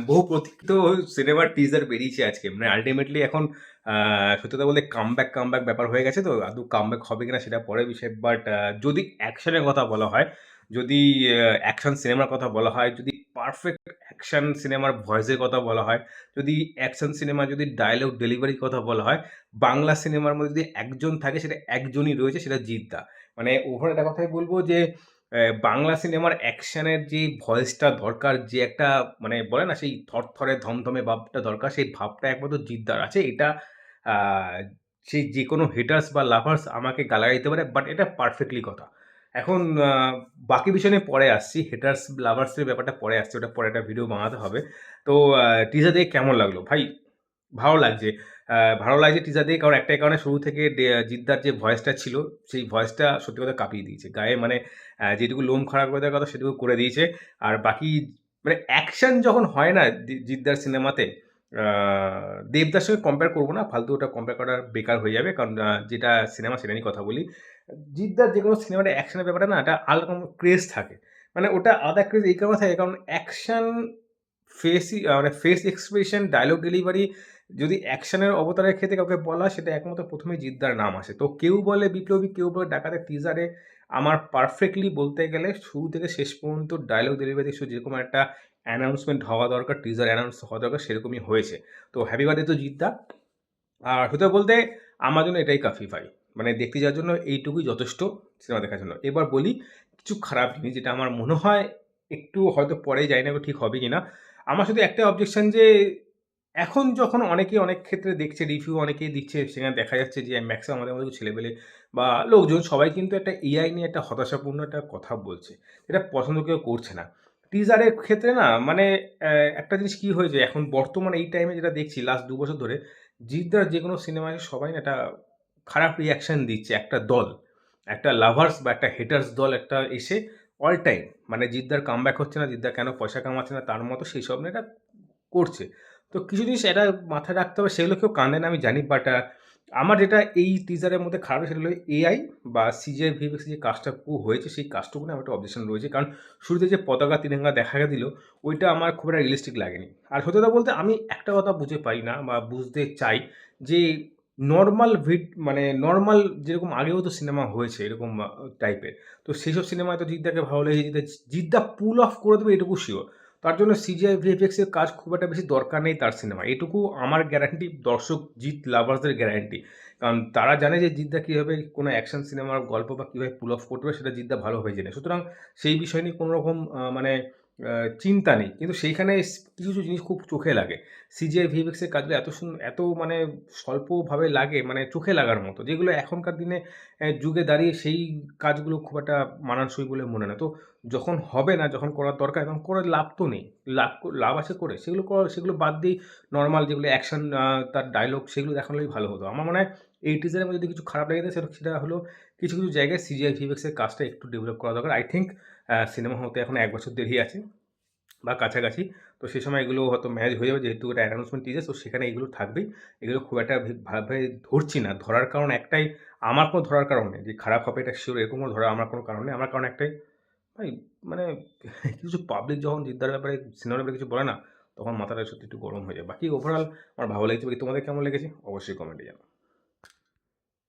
বহু প্রতীক্ষিত সিনেমার টিজার বেরিয়েছে আজকে। মানে আল্টিমেটলি এখন সত্যি কথা বলতে কামব্যাক ব্যাপার হয়ে গেছে তো। আদৌ কামব্যাক হবে কিনা সেটা পরের বিষয়। বাট যদি অ্যাকশনের কথা বলা হয়, যদি অ্যাকশন সিনেমার কথা বলা হয়, যদি পারফেক্ট অ্যাকশন সিনেমার ভয়েসের কথা বলা হয়, যদি অ্যাকশন সিনেমা যদি ডায়ালগ ডেলিভারির কথা বলা হয়, বাংলা সিনেমার মধ্যে যদি একজন থাকে সেটা একজনই রয়েছে, সেটা জিৎ দা। মানে ওভারঅল একটা কথাই বলব যে বাংলা সিনেমার অ্যাকশনের যে ভয়েসটা দরকার, যে একটা মানে বলে না সেই থরথরে ধমধমে ভাবটা দরকার, সেই ভাবটা একমাত্র জিদ্দার আছে। এটা আ সেই যেকোনো হেটার্স বা লাভার্স আমাকে গালাগাল দিতে পারে, বাট এটা পারফেক্টলি কথা। এখন বাকি বিষয় নিয়ে পরে আসছি। হেটার্স লাভার্স এর ব্যাপারটা পরে আসছে। ওটা পরে একটা ভিডিও বানাতে হবে। তো টিজার দেখে কেমন লাগলো? ভাই ভালো লাগছে। ভালো লাগছে টিজার দেখে কারণ একটাই কারণে শুরু থেকে জিদ্দার যে ভয়েসটা ছিল, সেই ভয়েসটা সত্যি কথা কাঁপিয়ে দিয়েছে। গায়ে মানে যেটুকু লোম খাড়া করে দেওয়ার কথা সেটুকু করে দিয়েছে। আর বাকি মানে অ্যাকশন যখন হয় না জিদ্দার সিনেমাতে আ দেবদার সঙ্গে কম্পেয়ার করব না। ফালতু ওটা কম্পেয়ার করা বেকার হয়ে যাবে। কারণ যেটা সিনেমা সেটা নিয়ে কথা বলি। জিদ্দার যেকোনো সিনেমাতে অ্যাকশনের ব্যাপারটা না একটা আলাদা রকম ক্রেজ থাকে। মানে ওটা আলাদা ক্রেজ এই কারণে থাকে কারণ অ্যাকশন মানে ফেস এক্সপ্রেশন, ডায়ালগ ডেলিভারি যদি অ্যাকশনের অবতারের ক্ষেত্রে কাউকে বলা হয় সেটা একমাত্র ১ম এই জিদ্দার নাম আসে। তো কেউ বলে বিপ্লবী, কেউ বলে ডাকাতের টিজারে আমার পারফেক্টলি বলতে গেলে শুরু থেকে শেষ পর্যন্ত ডায়ালগ ডেলিভারি যেরকম একটা অ্যানাউন্সমেন্ট হওয়া দরকার, টিজার অ্যানাউন্স হওয়া দরকার সেরকমই হয়েছে। তো হ্যাপি বার্থডে টু জিদ্দা। আর সত্যি কথা বলতে আমার জন্য এটাই কাফি ভাই। মানে দেখতে যাওয়ার জন্য এইটুকুই যথেষ্ট সিনেমা দেখার জন্য। এবার বলি কিছু খারাপ জিনিস যেটা আমার মনে হয় একটু হয়তো পরে জানি না ঠিক হবে কিনা। আমার শুধু একটাই অবজেকশন যে এখন যখন অনেকে অনেক ক্ষেত্রে দেখছে, রিভিউ অনেকেই দিচ্ছে, সেখানে দেখা যাচ্ছে যে ম্যাক্সিমাম আমাদের মতো ছেলেপেলে বা লোকজন সবাই কিন্তু একটা এআই নিয়ে একটা হতাশাপূর্ণ একটা কথা বলছে। এটা পছন্দ কেউ করছে না। টিজারের ক্ষেত্রে না মানে একটা জিনিস কি হয়েছে এখন বর্তমানে এই টাইমে যেটা দেখছি লাস্ট ২ বছর ধরে জিদ্দার যেকোনো সিনেমায় সবাই না একটা খারাপ রিঅ্যাকশন দিচ্ছে। একটা দল, একটা লাভার্স বা একটা হেটার্স দল একটা এসে অল টাইম মানে জিদ্দার কামব্যাক হচ্ছে না, জিদ্দার কেন পয়সা কামাচ্ছে না তার মতো সেইসব নিয়ে এটা করছে। তো কিছু জিনিস এটা মাথায় রাখতে হবে সেগুলো কেউ কানে না আমি জানি। বাট আমার যেটা এই টিজারের মধ্যে খারাপ সেটা হলো এআই বা সিজিআই ভিএফএক্স যে কাজটা হয়েছে সেই কাজটুকু নিয়ে আমার একটা অবজেকশন রয়েছে। কারণ শুরুতে যে পতাকা তিরঙ্গা দেখা দিল ওইটা আমার খুব একটা রিয়ালিস্টিক লাগেনি। আর সত্যি কথা বলতে আমি একটা কথা বুঝে পাই না বা বুঝতে চাই যে নরমাল মানে নরমাল যেরকম আগেও তো সিনেমা হয়েছে এরকম টাইপের। তো সেইসব সিনেমায় তো জিদ্দাকে ভালো লেগেছে জিদ্দা পুল অফ করে দেবে এটুকু সিওর। তার জন্য সিজিআই ভিএফএক্স এর কাজ খুব একটা বেশি দরকার নেই তার সিনেমায়। এটুকু আমার গ্যারান্টি দর্শক জিৎ লাভার্সদের গ্যারান্টি। কারণ তারা জানে যে জিৎদা কিভাবে কোনো অ্যাকশন সিনেমার গল্প বা কিভাবে পুল অফ করতে হবে সেটা জিৎদা ভালোভাবে জেনে। সুতরাং সেই বিষয় নিয়ে কোনো রকম মানে আ চিন্তা নেই। কিন্তু সেইখানে কিছু, কিছু জিনিস খুব চোখে লাগে। সিজিআই ভিএফএক্স এর কাজগুলো এত মানে স্বল্পভাবে লাগে মানে চোখে লাগার মতো। যেগুলো এখনকার দিনে যুগে দাঁড়িয়ে সেই কাজগুলো খুব একটা মানানসই বলে মনে হয় না। তো যখন হবে না, যখন করার দরকার তখন করে লাভ তো নেই। লাভ আছে করে। সেগুলো বাদ দিয়েই নরমাল যেগুলো অ্যাকশন তার ডায়ালগ সেগুলো দেখানোই ভালো হতো। আমার মনে হয় এই টিজারের মধ্যে যদি কিছু খারাপ লেগে থাকে সেটা হলো কিছু, কিছু জায়গায় সিজিআই ভিএফএক্স এর কাজটা একটু ডেভেলপ করা দরকার। আই থিংক সিনেমা হতে এখনো ১ বছর দেরি আছে বা কাছাকাছি। তো সে সময় এগুলো হয়তো ম্যানেজ হয়ে যাবে যেহেতু এটা অ্যানাউন্সমেন্ট টিজার তো সেখানে এগুলো থাকবেই। এগুলো খুব একটা ভাবে ধরছি না। ধরার কারণ একটাই, আমার কোনো ধরার কারণ নেই যে খারাপ হবে এটা সিওর এরকম কোনো ধরার আমার কোনো কারণ নেই। আমার কারণ একটাই ভাই মানে কিছু পাবলিক যখন জিদ্দার ব্যাপারে সিনেমার ব্যাপারে কিছু বলে না, তখন মাথাটা সত্যি একটু গরম হয়ে যায়। বাকি ওভারঅল আমার ভালো লেগেছে। বাকি তোমাদের কেমন লেগেছে? অবশ্যই কমেন্টে জানাও।